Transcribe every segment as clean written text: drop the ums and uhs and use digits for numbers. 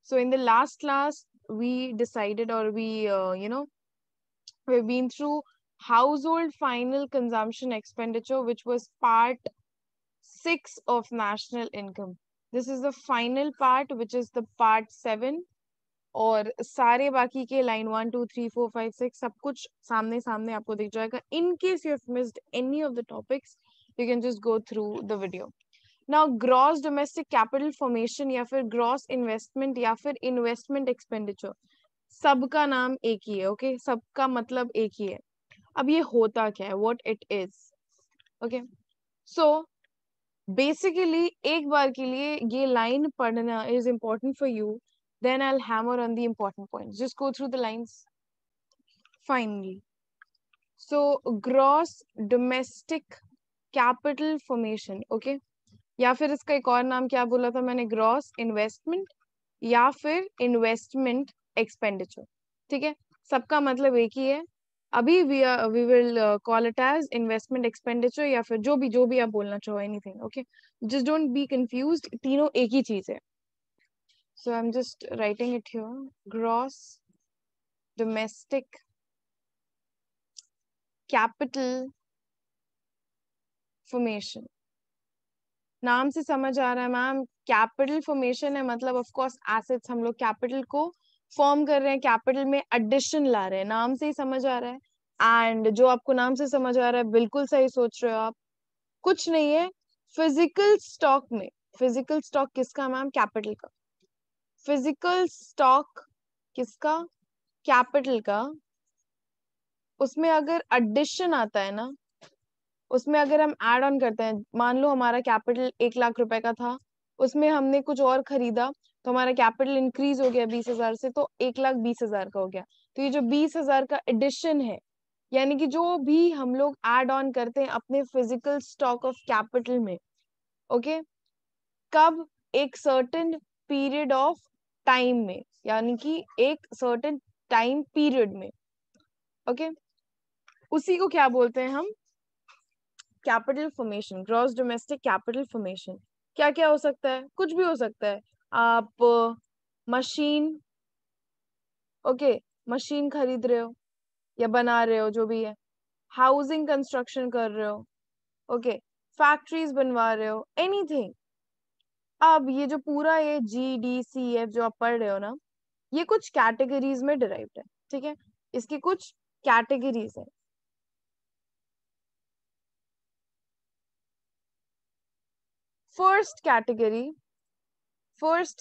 So in the last class, we decided, or we've been through household final consumption expenditure, which was part 6 of national income. This is the final part, which is the part 7. और सारे बाकी के line 1 2 3 4 5 6 सब कुछ सामने सामने आपको दिख जाएगा. In case you have missed any of the topics, you can just go through the video. Now gross domestic capital formation या फिर gross investment या फिर investment expenditure, सबका नाम एक ही है. ओके, सबका मतलब एक ही है. अब ये होता क्या है, what it is. Okay, so basically एक बार के लिए ये लाइन पढ़ना is important for you. Then I'll hammer on the important points. Just go through the lines. Finally, so gross domestic capital formation. Okay, या फिर इसका एक और नाम क्या बोला था मैंने, ग्रॉस इन्वेस्टमेंट या फिर इन्वेस्टमेंट एक्सपेंडिचर. ठीक है, सबका मतलब एक ही है. अभी we will call it as investment expenditure या फिर जो भी आप बोलना चाहो, anything. Okay, just don't be confused, तीनों एक ही चीज है. So I am just writing it here. Gross domestic capital formation, नाम से समझ आ रहा है मैम, कैपिटल फॉर्मेशन है, मतलब ऑफ कोर्स एसेट्स, हम लोग कैपिटल को फॉर्म कर रहे हैं, कैपिटल में एडिशन ला रहे हैं, नाम से ही समझ आ रहा है. एंड जो आपको नाम से समझ आ रहा है बिल्कुल सही सोच रहे हो आप. कुछ नहीं है, फिजिकल स्टॉक में, फिजिकल स्टॉक किसका मैम, कैपिटल का. फिजिकल स्टॉक किसका, कैपिटल का. उसमें अगर एडिशन आता है ना, उसमें अगर हम ऐड ऑन करते हैं, मान लो हमारा कैपिटल 1 लाख रुपए का था, उसमें हमने कुछ और खरीदा, तो हमारा कैपिटल इंक्रीज हो गया 20,000 से, तो 1,20,000 का हो गया. तो ये जो 20,000 का एडिशन है, यानी कि जो भी हम लोग ऐड ऑन करते हैं अपने फिजिकल स्टॉक ऑफ कैपिटल में, ओके, कब, एक सर्टेन पीरियड ऑफ टाइम में, यानी कि एक सर्टेन टाइम पीरियड में. ओके, उसी को क्या बोलते हैं हम, capital formation. Gross domestic capital formation क्या क्या हो सकता है, कुछ भी हो सकता है. आप मशीन, ओके, मशीन खरीद रहे हो या बना रहे हो, जो भी है. हाउसिंग कंस्ट्रक्शन कर रहे हो, ओके, फैक्ट्रीज बनवा रहे हो, एनीथिंग. अब ये जो पूरा ये GDCF जो आप पढ़ रहे हो ना, ये कुछ कैटेगरीज में डिराइव्ड है. ठीक है, इसकी कुछ कैटेगरीज है. फर्स्ट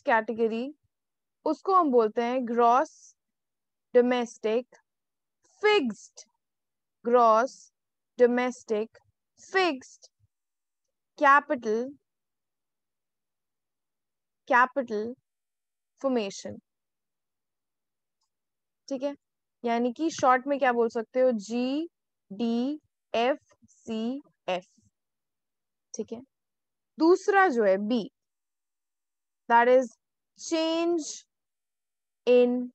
कैटेगरी, उसको हम बोलते हैं gross domestic fixed, gross domestic fixed capital formation. ठीक है, यानी कि शॉर्ट में क्या बोल सकते हो, GDFCF. ठीक है, दूसरा जो है B, that is change in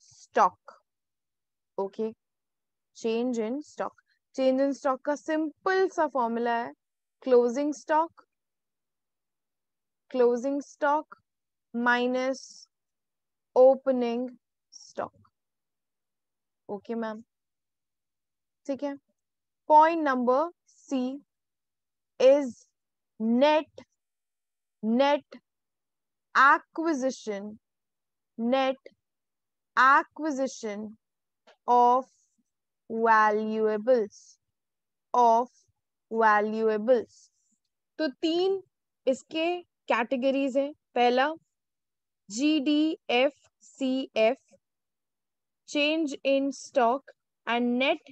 stock. Okay, change in stock. Change in stock का सिंपल सा फॉर्मूला है, closing stock minus opening stock. Okay ma'am, ठीक है. Point number C is net acquisition of valuables. तो 3 इसके कैटेगरीज है. पहला GDFCF, change in stock and net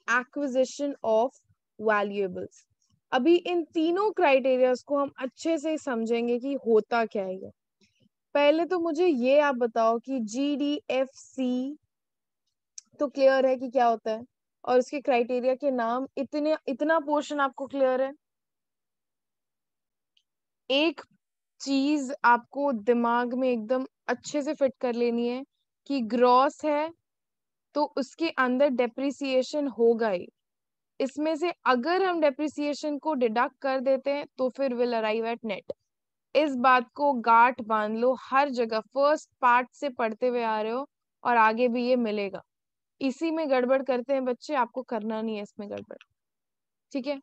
acquisition of valuables. अभी इन तीनों क्राइटेरियाज को हम अच्छे से समझेंगे कि होता क्या है ये. पहले तो मुझे ये आप बताओ कि GDFC तो क्लियर है कि क्या होता है, और इसके क्राइटेरिया के नाम, इतना पोर्शन आपको क्लियर है. एक चीज आपको दिमाग में एकदम अच्छे से फिट कर लेनी है कि ग्रॉस है तो उसके अंदर डेप्रिसिएशन होगा ही. इसमें से अगर हम डेप्रिसिएशन को डिडक्ट कर देते हैं तो फिर विल अराइव एट नेट. इस बात को गांठ बांध लो, हर जगह फर्स्ट पार्ट से पढ़ते हुए आ रहे हो और आगे भी ये मिलेगा। इसी में गड़बड़ करते हैं बच्चे, आपको करना नहीं है इसमें गड़बड़। ठीक है,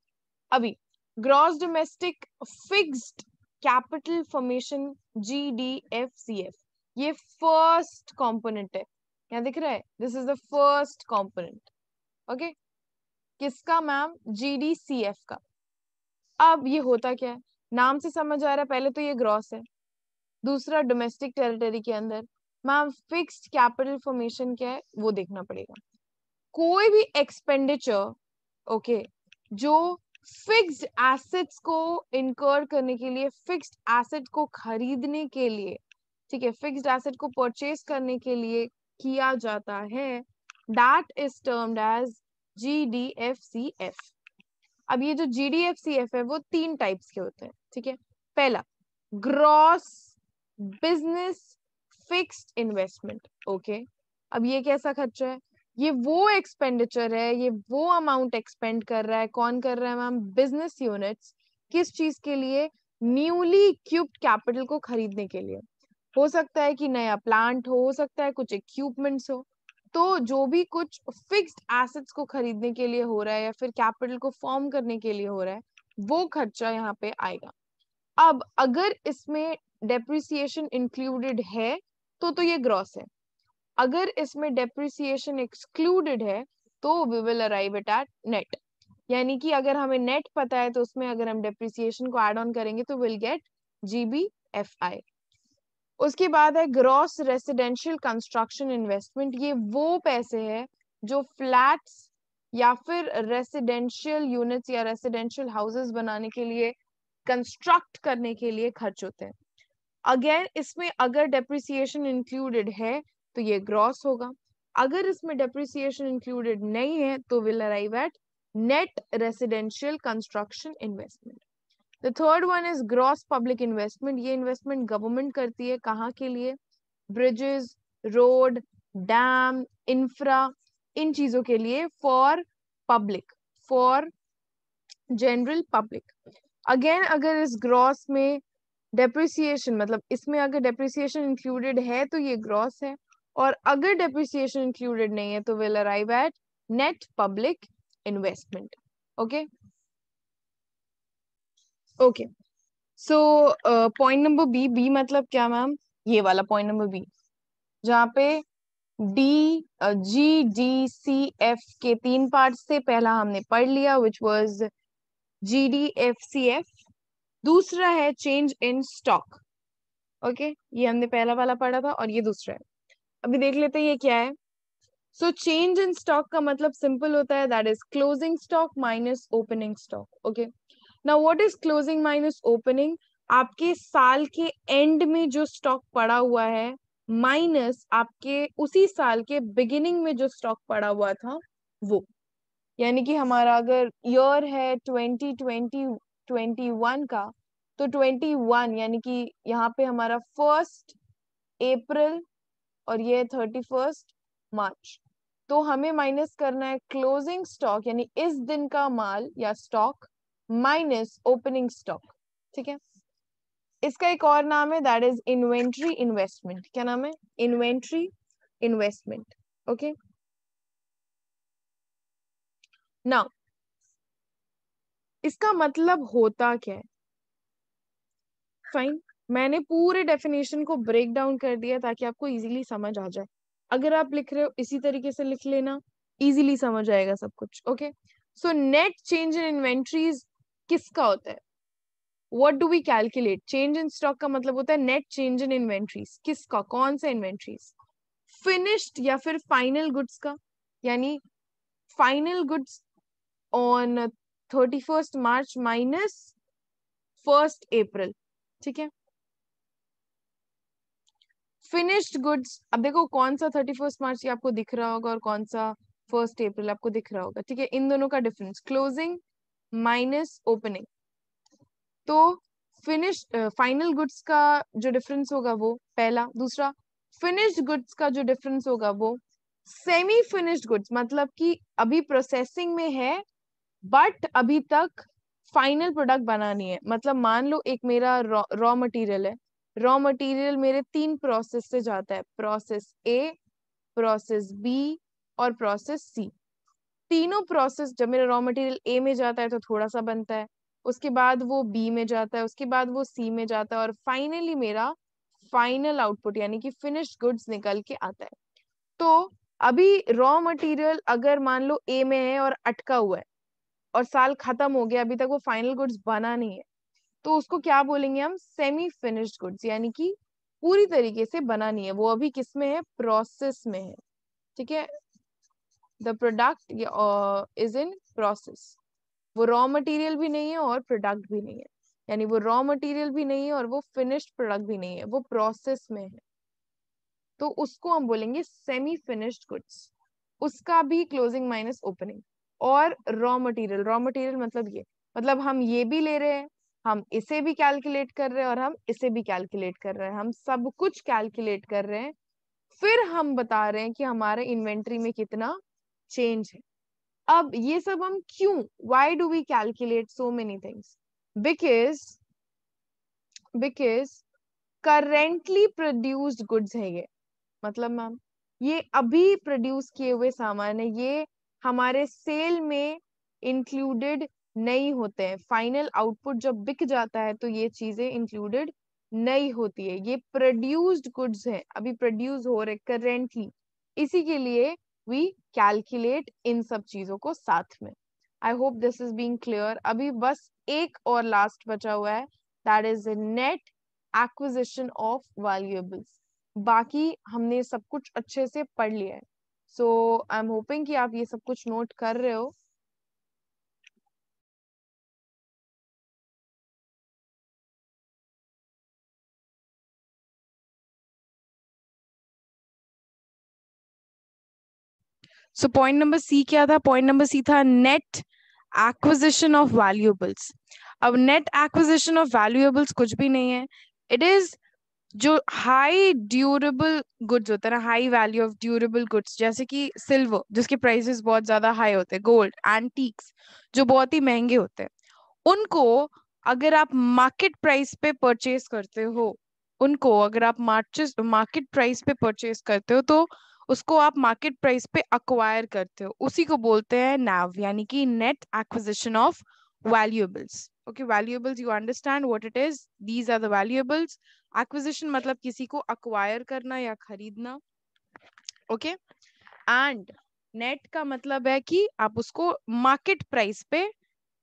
अभी gross domestic fixed capital formation GDFCF, ये फर्स्ट कंपोनेंट है, यहाँ दिख रहा है, this is the first component. Okay, किसका मैम? GDCF का। अब ये होता क्या है, नाम से समझ आ रहा है, पहले तो ये ग्रॉस है, दूसरा डोमेस्टिक टेरिटरी के अंदर। मैम फिक्स्ड कैपिटल फॉर्मेशन क्या है वो देखना पड़ेगा। कोई भी एक्सपेंडिचर, ओके, जो फिक्स्ड एसेट्स को इनकर करने के लिए, फिक्स्ड एसेट को खरीदने के लिए, ठीक है, फिक्स्ड एसेट को परचेज करने के लिए किया जाता है, that is termed as GDFCF। अब ये जो GDFCF है वो 3 टाइप्स के होते हैं, ठीक है। पहला, gross business fixed investment, okay. अब ये कैसा खर्चा है? ये वो एक्सपेंडिचर है, ये वो अमाउंट एक्सपेंड कर रहा है, कौन कर रहा है मैम? Business units. किस चीज के लिए? न्यूली इक्विप्ड कैपिटल को खरीदने के लिए। हो सकता है कि नया प्लांट हो सकता है कुछ इक्विपमेंट्स हो। तो जो भी कुछ फिक्स्ड एसेट्स को खरीदने के लिए हो रहा है या फिर कैपिटल को फॉर्म करने के लिए हो रहा है, वो खर्चा यहाँ पे आएगा। अब अगर इसमें डेप्रिसिएशन इंक्लूडेड है तो ये ग्रॉस है। अगर इसमें डेप्रिसिएशन एक्सक्लूडेड है तो we will arrive it at net. यानी कि अगर हमें नेट पता है तो उसमें अगर हम डेप्रिसिएशन को ऐड ऑन करेंगे तो विल गेट GBFI। उसके बाद है ग्रॉस रेसिडेंशियल कंस्ट्रक्शन इन्वेस्टमेंट। ये वो पैसे हैं जो फ्लैट्स या फिर रेसिडेंशियल यूनिट्स या रेसिडेंशियल हाउसेस बनाने के लिए, कंस्ट्रक्ट करने के लिए खर्च होते हैं। अगेन इसमें अगर डेप्रिसिएशन इंक्लूडेड है तो ये ग्रॉस होगा, अगर इसमें डेप्रिसिएशन इंक्लूडेड नहीं है तो will arrive at net residential construction investment. The third one is gross public investment. ये इन्वेस्टमेंट गवर्नमेंट करती है, कहाँ के लिए? ब्रिजेस, रोड, डैम, इंफ्रा, इन चीजों के लिए, for public, for general public. Again अगर इस ग्रॉस में डेप्रिसिएशन, मतलब इसमें अगर डेप्रिसिएशन इंक्लूडेड है तो ये ग्रॉस है, और अगर डेप्रिसिएशन इंक्लूडेड नहीं है तो will arrive at net public investment. Okay okay, so point number B मतलब क्या मैम? ये वाला पॉइंट नंबर बी, जहाँ पे GDCF के 3 पार्ट्स थे। पहला हमने पढ़ लिया विच वाज GDFCF। दूसरा है चेंज इन स्टॉक, ओके, ये हमने पहला वाला पढ़ा था और ये दूसरा है। अभी देख लेते हैं ये क्या है। सो चेंज इन स्टॉक का मतलब सिंपल होता है, that is closing stock minus opening stock. Okay, now what is closing minus opening? आपके साल के एंड में जो स्टॉक पड़ा हुआ है माइनस आपके उसी साल के बिगिनिंग में जो स्टॉक पड़ा हुआ था वो। यानी कि हमारा अगर ईयर है 2020-21 का, तो 21 यानी कि यहाँ पे हमारा 1 अप्रैल और ये 31 मार्च। तो हमें माइनस करना है क्लोजिंग स्टॉक यानी इस दिन का माल या स्टॉक माइनस ओपनिंग स्टॉक। ठीक है, इसका एक और नाम है दैट इज इन्वेंट्री इन्वेस्टमेंट। क्या नाम है? Inventory investment. ओके, नाउ इसका मतलब होता क्या है? फाइन, मैंने पूरे डेफिनेशन को ब्रेक डाउन कर दिया ताकि आपको इजीली समझ आ जाए। अगर आप लिख रहे हो इसी तरीके से लिख लेना, इजीली समझ आएगा सब कुछ। Okay, so net change in inventories किसका होता है? What do we calculate? Change in stock का मतलब होता है नेट चेंज इन इन्वेंट्रीज। किसका? कौन सा इन्वेंट्रीज? फिनिश्ड या फिर फाइनल गुड्स का। यानी final goods on 31 March minus 1 अप्रैल। ठीक है, फिनिश्ड गुड्स, अब देखो कौन सा 31 मार्च आपको दिख रहा होगा और कौन सा 1 अप्रैल आपको दिख रहा होगा। ठीक है, इन दोनों का डिफरेंस क्लोजिंग माइनस ओपनिंग। तो फिनिश फाइनल गुड्स का जो डिफरेंस होगा वो पहला। दूसरा, फिनिश्ड गुड्स का जो डिफरेंस होगा वो सेमी फिनिश्ड गुड्स, मतलब कि अभी प्रोसेसिंग में है बट अभी तक फाइनल प्रोडक्ट बनानी है, मतलब मान लो एक मेरा रॉ मटेरियल है, रॉ मटेरियल मेरे 3 प्रोसेस से जाता है, प्रोसेस ए, प्रोसेस बी और प्रोसेस सी। तीनों प्रोसेस जब मेरा रॉ मटेरियल ए में जाता है तो थोड़ा सा बनता है, उसके बाद वो बी में जाता है, उसके बाद वो सी में जाता है, और फाइनली मेरा फाइनल आउटपुट यानी कि फिनिश्ड गुड्स निकल के आता है। तो अभी रॉ मटेरियल अगर मान लो ए में है और अटका हुआ है और साल खत्म हो गया, अभी तक वो फाइनल गुड्स बना नहीं है, तो उसको क्या बोलेंगे हम? सेमी फिनिश्ड गुड्स, यानी कि पूरी तरीके से बना नहीं है, वो अभी किस में है? प्रोसेस में है। ठीक है, the product is in process. वो रॉ मटेरियल भी नहीं है और प्रोडक्ट भी नहीं है, यानी वो रॉ मटेरियल भी नहीं है और वो फिनिश्ड प्रोडक्ट भी नहीं है, वो प्रोसेस में है, तो उसको हम बोलेंगे सेमी फिनिश्ड गुड्स। उसका भी क्लोजिंग माइनस ओपनिंग। और रॉ मटेरियल मतलब ये, मतलब हम ये भी ले रहे हैं, हम इसे भी कैलकुलेट कर रहे हैं और हम इसे भी कैलकुलेट कर रहे हैं, हम सब कुछ कैलकुलेट कर रहे हैं, फिर हम बता रहे हैं कि हमारे इन्वेंट्री में कितना चेंज है। अब ये सब हम क्यों, why do we calculate so many things? Because because currently produced goods है ये, मतलब मैम ये अभी प्रोड्यूस किए हुए सामान है, ये हमारे सेल में इंक्लूडेड नहीं होते हैं। फाइनल आउटपुट जब बिक जाता है तो ये चीजें इंक्लूडेड नहीं होती है, ये प्रोड्यूस्ड गुड्स है, अभी प्रोड्यूस हो रहे करेंटली, इसी के लिए वी कैलकुलेट इन सब चीजों को साथ में। I hope this is being clear. अभी बस एक और लास्ट बचा हुआ है, that is net acquisition of valuables. बाकी हमने सब कुछ अच्छे से पढ़ लिया है, सो आई एम होपिंग कि आप ये सब कुछ नोट कर रहे हो। सो पॉइंट नंबर सी क्या था? पॉइंट नंबर सी था नेट एक्विजिशन ऑफ वैल्यूएबल्स। अब नेट एक्विजिशन ऑफ वैल्यूएबल्स कुछ भी नहीं है, इट इज जो हाई ड्यूरेबल गुड्स होते हैं ना, high value of durable goods, जैसे कि सिल्वर जिसके प्राइसेस बहुत ज्यादा हाई होते हैं, गोल्ड, एंटीक्स जो बहुत ही महंगे होते हैं, उनको अगर आप मार्केट प्राइस पे परचेज करते हो, उनको अगर आप मार्केट प्राइस पे परचेज करते हो, तो उसको आप मार्केट प्राइस पे अक्वायर करते हो, उसी को बोलते हैं नैव, यानी कि net acquisition of valuables. Okay, valuables you understand what it is, these are the valuables. Acquisition मतलब किसी को अक्वायर करना या खरीदना। ओके, एंड नेट का मतलब है कि आप उसको मार्केट प्राइस पे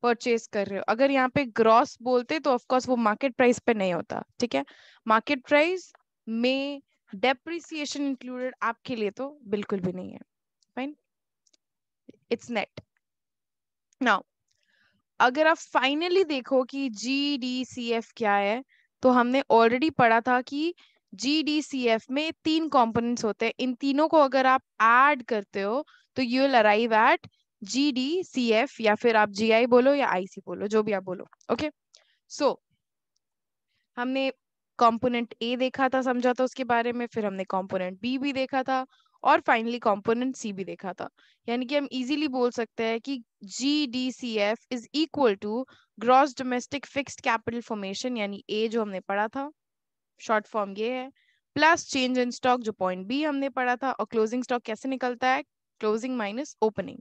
परचेज कर रहे हो। अगर यहाँ पे ग्रॉस बोलते तो ऑफ कोर्स वो मार्केट प्राइस पे नहीं होता, ठीक है, मार्केट प्राइस में डेप्रिसिएशन इंक्लूडेड आपके लिए तो बिल्कुल भी नहीं है। Fine, it's net. नाउ अगर आप फाइनली देखो कि GDCF क्या है, तो हमने ऑलरेडी पढ़ा था कि GDCF में 3 कंपोनेंट्स होते हैं, इन तीनों को अगर आप ऐड करते हो तो you will arrive eight GDCF, या फिर आप GI बोलो या IC बोलो, जो भी आप बोलो। ओके, सो हमने कंपोनेंट ए देखा था, समझा था उसके बारे में, फिर हमने कंपोनेंट बी भी देखा था, और फाइनली कंपोनेंट सी भी देखा था। यानी कि हम इजीली बोल सकते हैं कि GDCF is equal to gross domestic fixed capital formation, यानी ए जो हमने पढ़ा था, शॉर्ट फॉर्म ये है, प्लस चेंज इन स्टॉक जो पॉइंट बी हमने पढ़ा था, और क्लोजिंग स्टॉक कैसे निकलता है? Closing minus opening,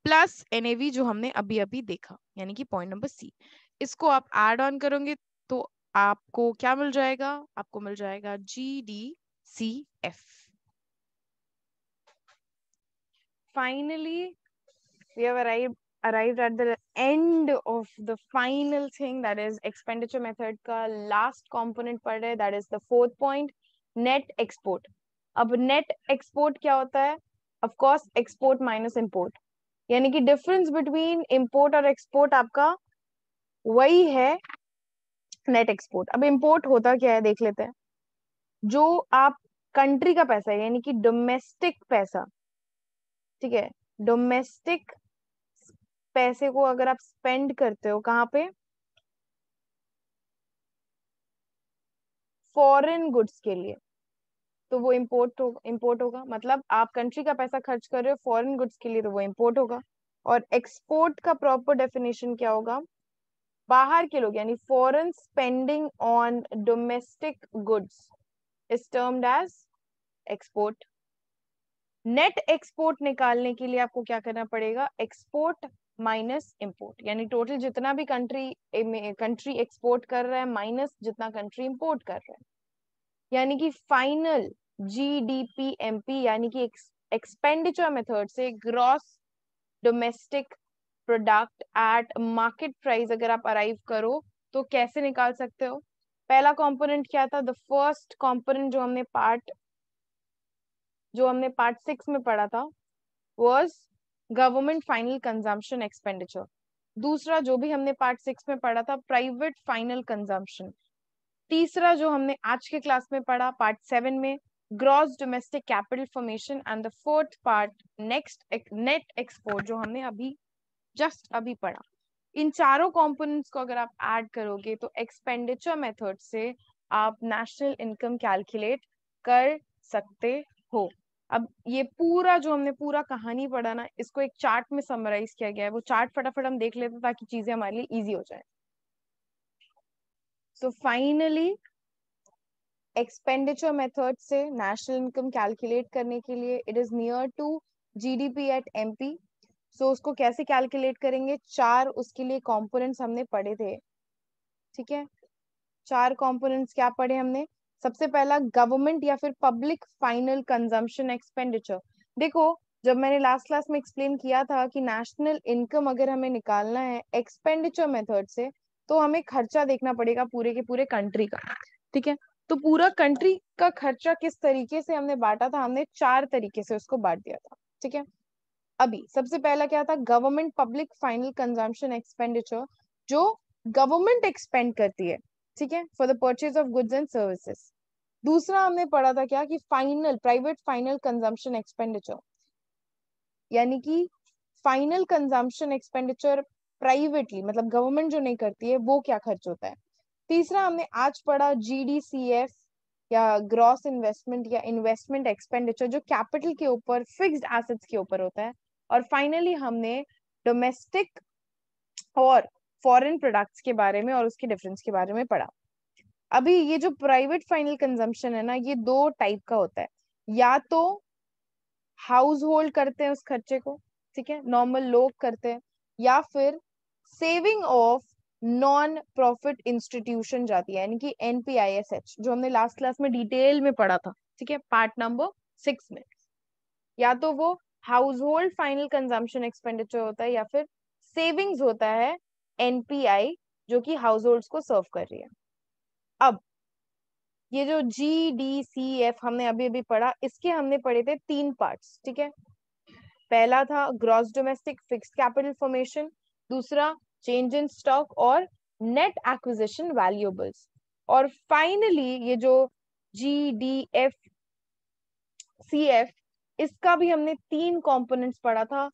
plus NAV जो हमने अभी अभी देखा, यानी कि पॉइंट नंबर सी। इसको आप ऐड ऑन करोगे तो आपको क्या मिल जाएगा? आपको मिल जाएगा GDCF। Finally we have arrived at the end of the final thing, that is expenditure method का last component पढ़ रहे, that is the fourth point, net export। अब net export क्या होता है? of course export minus import, यानी कि difference between import और एक्सपोर्ट आपका वही है नेट एक्सपोर्ट। अब इंपोर्ट होता क्या है देख लेते हैं। जो आप कंट्री का पैसा है, यानी कि डोमेस्टिक पैसा, ठीक है, डोमेस्टिक पैसे को अगर आप स्पेंड करते हो कहाँ पे? फॉरेन गुड्स के लिए, तो वो इम्पोर्ट होगा, मतलब आप कंट्री का पैसा खर्च कर रहे हो फॉरेन गुड्स के लिए, तो वो इम्पोर्ट होगा। और एक्सपोर्ट का प्रॉपर डेफिनेशन क्या होगा? बाहर के लोग यानी foreign spending on domestic goods is termed as export. Net export निकालने के लिए आपको क्या करना पड़ेगा, एक्सपोर्ट माइनस इंपोर्ट, यानी टोटल जितना भी कंट्री एक्सपोर्ट कर रहा है माइनस जितना कंट्री इंपोर्ट कर रहा है, यानी कि फाइनल GDP यानी कि एक्सपेंडिचर मेथड से gross domestic product at market price अगर आप अराइव करो तो कैसे निकाल सकते हो। पहला कंपोनेंट क्या था, द फर्स्ट कंपोनेंट जो हमने पार्ट 6 में पढ़ा था was government final consumption expenditure. दूसरा जो भी हमने पार्ट 6 में पढ़ा था प्राइवेट फाइनल कंजम्पशन। तीसरा जो हमने आज के क्लास में पढ़ा पार्ट 7 में gross domestic capital formation and the fourth part next net export जो हमने अभी पढ़ा। इन चारों कंपोनेंट्स को अगर आप ऐड करोगे तो एक्सपेंडिचर मेथड से आप नेशनल इनकम कैलकुलेट कर सकते हो। अब ये पूरा जो हमने पूरा कहानी पढ़ा ना, इसको एक चार्ट में समराइज किया गया है, वो चार्ट फटाफट हम देख लेते हैं ताकि चीजें हमारे लिए इजी हो जाए। सो फाइनली एक्सपेंडिचर मेथड से नेशनल इनकम कैलकुलेट करने के लिए it is near to GDP at MP। So उसको कैसे कैलकुलेट करेंगे, चार उसके लिए कंपोनेंट्स हमने पढ़े थे, ठीक है। चार कंपोनेंट्स क्या पढ़े हमने, सबसे पहला गवर्नमेंट या फिर पब्लिक फाइनल कंजम्पशन एक्सपेंडिचर। देखो जब मैंने लास्ट क्लास में एक्सप्लेन किया था कि नेशनल इनकम अगर हमें निकालना है एक्सपेंडिचर मेथड से तो हमें खर्चा देखना पड़ेगा पूरे के पूरे कंट्री का, ठीक है। तो पूरा कंट्री का खर्चा किस तरीके से हमने बांटा था, हमने चार तरीके से उसको बांट दिया था, ठीक है। अभी सबसे पहला क्या था, government public final consumption expenditure, जो गवर्नमेंट एक्सपेंड करती है, ठीक है, for the purchase of goods and services. दूसरा हमने पढ़ा था क्या कि final private final consumption expenditure, यानी कि फाइनल कंजम्पशन एक्सपेंडिचर प्राइवेटली मतलब गवर्नमेंट जो नहीं करती है वो क्या खर्च होता है। तीसरा हमने आज पढ़ा GDCF या ग्रॉस इन्वेस्टमेंट या इन्वेस्टमेंट एक्सपेंडिचर, जो कैपिटल के ऊपर फिक्स्ड एसेट्स के ऊपर होता है। और फाइनली हमने डोमेस्टिक और फॉरेन प्रोडक्ट्स के बारे में और उसके डिफरेंस के बारे में पढ़ा। अभी ये जो प्राइवेट फाइनल कंजम्पशन है ना, ये दो टाइप का होता है, या तो हाउस होल्ड करते हैं उस खर्चे को, ठीक है, नॉर्मल लोग करते हैं, या फिर saving of non profit institution जाती है, यानी कि NPISH जो हमने लास्ट क्लास में डिटेल में पढ़ा था, ठीक है, पार्ट नंबर 6 में। या तो वो house hold final consumption expenditure होता है या फिर सेविंग्स होता है NPI जो कि हाउस होल्ड को सर्व कर रही है। अब ये जो GDCF हमने अभी अभी पढ़ा, इसके हमने पढ़े थे 3 पार्ट्स, ठीक है। पहला था gross domestic fixed capital formation, दूसरा चेंज इन स्टॉक और नेट एक्विजिशन वैल्यूएबल्स, और फाइनली ये जो GDFCF, इसका भी हमने 3 कंपोनेंट्स पढ़ा था,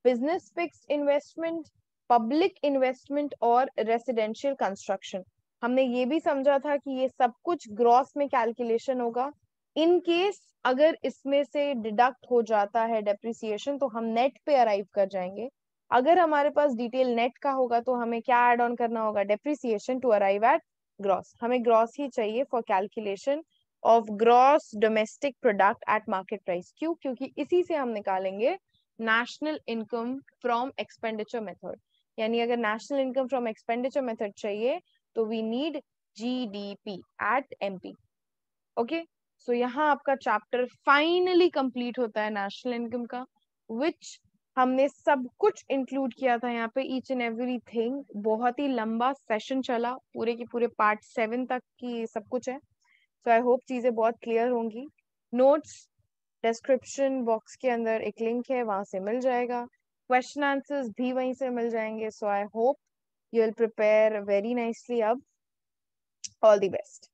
business fixed investment, public investment और रेसिडेंशियल कंस्ट्रक्शन। हमने ये भी समझा था कि ये सब कुछ ग्रॉस में कैलकुलेशन होगा, इन केस अगर इसमें से डिडक्ट हो जाता है डेप्रिसिएशन तो हम नेट पे अराइव कर जाएंगे। अगर हमारे पास डिटेल नेट का होगा तो हमें क्या ऐड ऑन करना होगा, depreciation, to arrive at gross. हमें ग्रॉस ही चाहिए for calculation of gross domestic product at market price. क्यों, क्योंकि इसी से हम निकालेंगे national income from expenditure method, यानी अगर national income from expenditure method चाहिए तो we need GDP at MP। Okay, so यहाँ आपका चैप्टर फाइनली कंप्लीट होता है नेशनल इनकम का, विच हमने सब कुछ इंक्लूड किया था यहाँ पे, ईच एंड एवरीथिंग। बहुत ही लंबा सेशन चला, पूरे के पूरे पार्ट 7 तक की सब कुछ है। सो आई होप चीजें बहुत क्लियर होंगी। नोट्स डिस्क्रिप्शन बॉक्स के अंदर एक लिंक है, वहां से मिल जाएगा, क्वेश्चन आंसर्स भी वहीं से मिल जाएंगे। So I hope you will prepare very nicely. अब ऑल द बेस्ट।